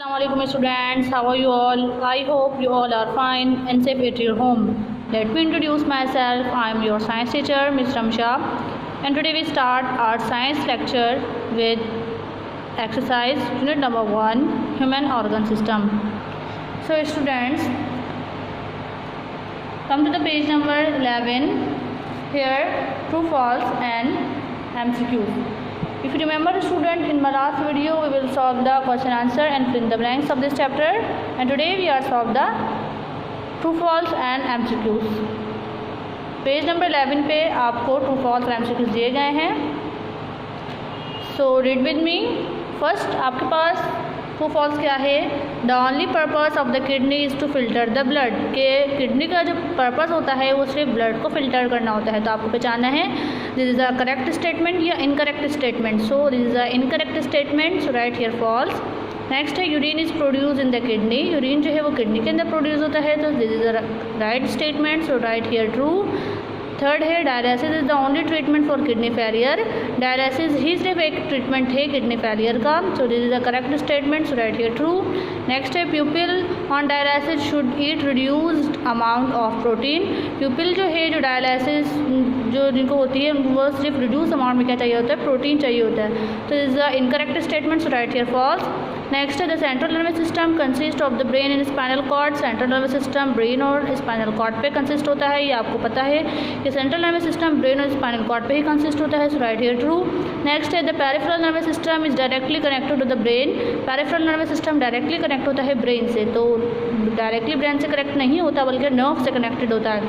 Assalamualaikum students, how are you all? I hope you all are fine and safe at your home. Let me introduce myself. I am your science teacher, Ms. Ramsha, and today we start our science lecture with exercise unit number 1, human organ system. So students, come to the page number 11. Here true, false and MCQ. If you remember student, in my last video we will solve the question answer and fill in the blanks of this chapter, and today we are solve the true, false and MCQs. Page number 11 पे आपको true, false और MCQs दिए गए हैं. So read with me. First आपके पास true false क्या है. The only purpose of the kidney is to filter the blood. के किडनी का जो पर्पस होता है वो सिर्फ ब्लड को फिल्टर करना होता है. तो आपको पहचानना है this is a correct statement या incorrect statement. So this is a incorrect statement, so write here false. Next है urine is produce in the kidney. Urine जो है वो किडनी के अंदर प्रोड्यूस होता है, तो this is a right statement, so write here true. Third है dialysis is the only treatment for kidney failure. Dialysis ही सिर्फ एक ट्रीटमेंट है किडनी फेलियर का, so this is the correct statement, so write here true. Next है pupil on dialysis should eat reduced amount of protein. Pupil जो है, जो dialysis जो जिनको होती है वो सिर्फ रिड्यूस अमाउंट में क्या चाहिए होता है, प्रोटीन चाहिए होता है. तो this is the incorrect statement, so write here false. Next है the central nervous system consist of the brain and spinal cord. Central nervous system brain और स्पाइनल कॉर्ड पे कंसिस्ट होता है. ये आपको पता है कि सेंट्रल नर्वस सिस्टम ब्रेन और स्पाइनल कॉर्ड पे ही कंसिस्ट होता है, so write here true. Next है the peripheral nervous system is directly connected to the brain. Peripheral nervous system directly connect होता है ब्रेन से, तो डायरेक्टली ब्रेन से कनेक्ट नहीं होता बल्कि नर्व से कनेक्टेड होता है.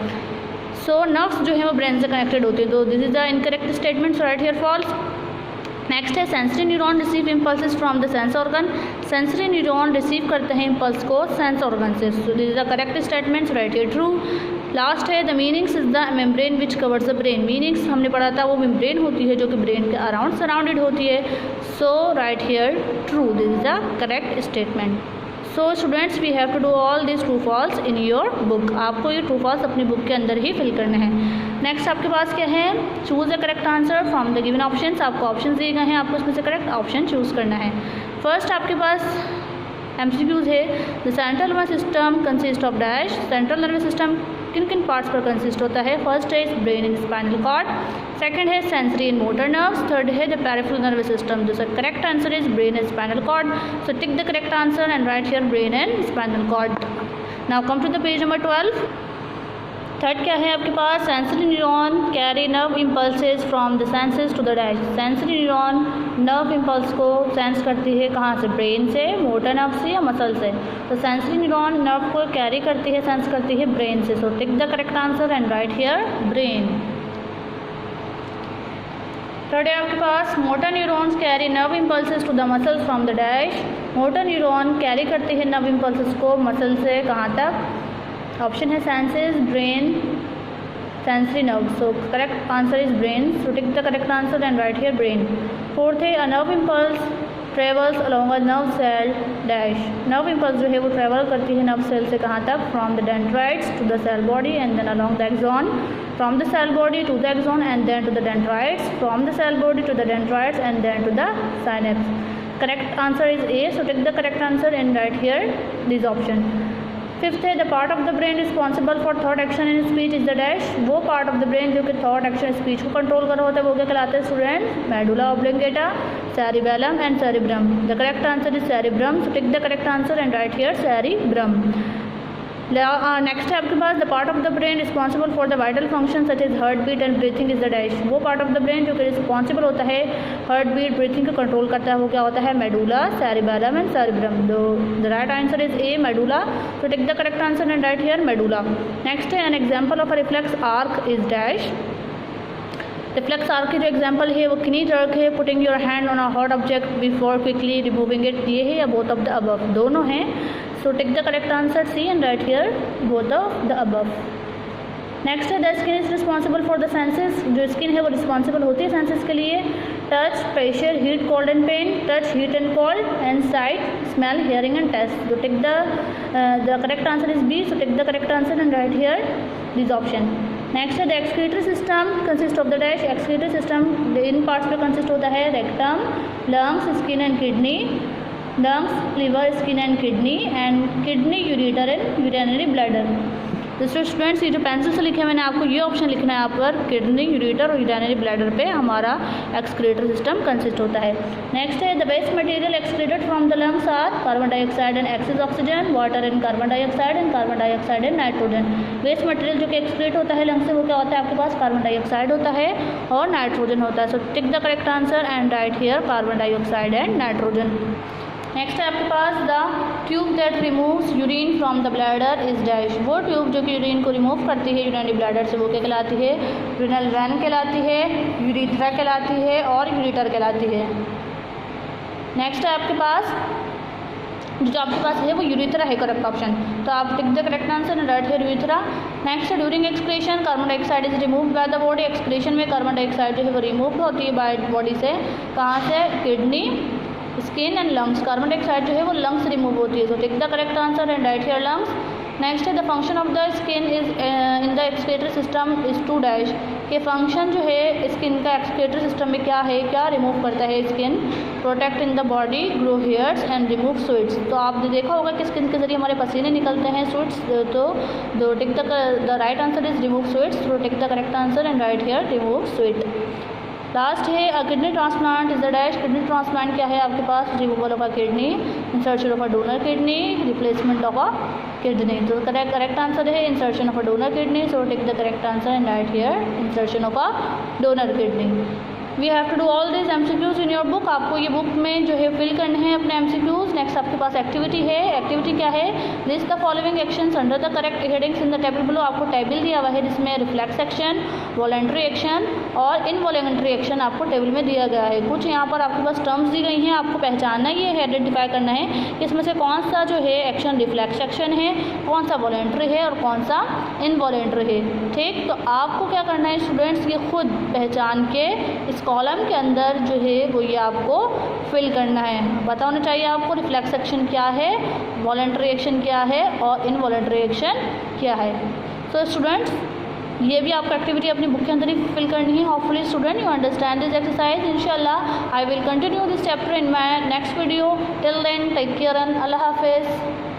सो नर्व्स जो है वो ब्रेन से कनेक्टेड होती है, तो this is the incorrect statement, so write here false. Next है sensory neuron receive impulses from the sense organ. Sensory neuron receive करते हैं इम्पल्स को सेंस ऑर्गन से, so this is the correct statement, so write here true. Last है the meninges is the membrane which covers the brain. Meninges हमने पढ़ा था वो membrane होती है जो कि ब्रेन के अराउंड सराउंडेड होती है, so write here true, this is the correct statement. So students we have to do all this true false in your book. आपको ये ट्रू फॉल्स अपनी बुक के अंदर ही फिल करना है. नेक्स्ट आपके पास क्या है, choose the correct answer from the given options. आपको ऑप्शन दिए गए हैं, आपको इसमें से करेक्ट ऑप्शन चूज़ करना है. फर्स्ट आपके पास MCQs है. The central nervous system consist of dash. Central nervous system किन किन पार्ट्स पर कंसिस्ट होता है. फर्स्ट है brain and spinal cord. Second है sensory and motor nerves. Third है द पेरिफेरल नर्वस सिस्टम. जो correct answer is brain and spinal cord, so tick the correct answer and write here brain and spinal cord. Now come to the page number 12. Third क्या है आपके पास, sensory neuron carry nerve impulses from the senses to the dash. Sensory neuron nerve impulse को sense करती है कहाँ से, brain से, मोटर नर्व से या मसल से. तो सेंसरी न्यूरॉन नर्व को कैरी करती है, सेंस करती है ब्रेन से, so tick the correct answer and write here brain. Third है आपके पास motor neurons carry nerve impulses to the muscles from the dash. Motor neuron carry करती है नर्व इम्पल्सेस को मसल से कहाँ तक. ऑप्शन है senses, brain, sensory nerve, so correct answer is brain, so tick the correct answer and write here brain. Fourth है a nerve impulse travels along a nerve cell dash. Nerve impulse जो है वो travel करती है nerve cell से कहाँ तक, from the dendrites to the cell body and then along the axon. From the cell body to the axon and then to the dendrites. From the cell body to the dendrites and then to the synapse. Correct answer is A, so tick the correct answer and write here this option. Fifth है the part of the brain responsible for thought action in speech is the dash. वो part of the brain जो कि thought action speech को control कर रहा होता है वो क्या कहलाता है student, medulla oblongata, cerebellum and cerebrum. The correct answer is cerebrum, so tick the correct answer and write here cerebrum. Next है आपके पास the part of the brain responsible for the vital function such is heart beat and breathing is the dash. वो part of the brain जो कि responsible होता है heart beat breathing को control करता है वो क्या होता है, medulla, cerebellum and cerebrum. The right answer is A, medulla, तो take the correct answer and write here medulla. Next है an example of a reflex arc is dash. Reflex arc की जो एग्जाम्पल है वो किनी जर्क है, putting your hand on a hot object before quickly removing it. ये है या both of the above, दोनों हैं, so tick the correct answer C and write here both of the above. Next है the skin is responsible for the senses. जो skin है वो responsible होती है सेंसेस के लिए. Touch, pressure, heat, cold and pain. Touch, heat and cold and sight, smell, hearing and taste. जो tick the correct answer is B, so tick the correct answer and write here this option. Next है the excretory system consist of the dash. Excretory system in parts पे consist होता है rectum, lungs, skin and kidney. Lungs, liver, skin and kidney, ureter and urinary bladder. तो students ये जो pencil से लिखे मैंने आपको ये ऑप्शन लिखना है यहाँ पर, किडनी, यूरेटर और यूरिनरी ब्लैडर पे हमारा एक्सक्रीटर सिस्टम कंसिस्ट होता है। नेक्स्ट है the waste material excreted from the lungs are carbon dioxide and excess oxygen, water and carbon dioxide and nitrogen. Waste material जो कि एक्सक्रीट होता है लंग्स से वो क्या होता है आपके पास, कार्बन डाइऑक्साइड होता है और नाइट्रोजन होता है। So tick the correct answer and write here carbon dioxide and nitrogen. Next है आपके पास the tube that removes urine from the bladder is dash. वो ट्यूब जो कि यूरिन को रिमूव करती है यूरिनरी ब्लैडर से वो क्या कहलाती है, यूरिनल वैन कहलाती है, यूरिथ्रा कहलाती है और यूरेटर कहलाती है। नेक्स्ट है आपके पास जो आपके पास है वो यूरेथ्रा है करेक्ट ऑप्शन, तो आप tick the correct answer and write here urethra. Next है during excretion carbon dioxide is remove by the body. Excretion में कार्बन डाइऑक्साइड जो है वो रिमूव होती है बाय बॉडी से, कहाँ से, kidney, skin and lungs. Carbon dioxide जो है वो लंग्स रिमूव होती है, so tick the correct answer and write here lungs. Next है the function of the skin is in the excretory system is to dash. के function जो है skin का एक्सक्रीटर सिस्टम में क्या है, क्या रिमूव करता है skin, protect in the body, grow hairs and remove sweats. तो आपने देखा होगा कि स्किन के जरिए हमारे पसीने निकलते हैं, स्वेट्स, तो tick the right answer is remove sweats, तो tick the correct answer and write here remove sweat. Last है kidney transplant is the dash. Kidney transplant क्या है आपके पास, removal of a kidney, insertion of a donor kidney, replacement of a kidney. तो correct answer है insertion of a donor kidney, so take the correct answer and write here insertion of a donor kidney. We have to do all this MCQs in your book. आपको ये book में जो है fill करने हैं अपने MCQs। Next आपके पास activity है। एक्टिविटी क्या है, list the following actions under the correct headings in the table below. आपको टेबल दिया हुआ है जिसमें रिफ्लेक्स एक्शन, वॉलंटरी एक्शन और इनवॉलंटरी एक्शन आपको टेबल में दिया गया है। कुछ यहाँ पर आपके पास टर्म्स दी गई हैं, आपको पहचानना ये है, आइडेंटिफाई करना है कि इसमें से कौन सा जो है एक्शन रिफ्लेक्स एक्शन है, कौन सा वॉलंटरी है और कौन सा इनवॉलंटरी है। ठीक, तो आपको क्या करना है स्टूडेंट्स, ये खुद पहचान के इस कॉलम के अंदर जो है वो ये आपको फिल करना है। पता होना चाहिए आपको रिफ्लेक्स एक्शन क्या है, वॉलंटरी एक्शन क्या है और इनवॉलंटरी एक्शन क्या है। तो स्टूडेंट्स ये भी आपको एक्टिविटी अपनी बुक के अंदर ही फिल करनी है। Hopefully student you understand this exercise. इंशाल्लाह I will continue this chapter in my next video. Till then take care and अल्लाह हाफिज़।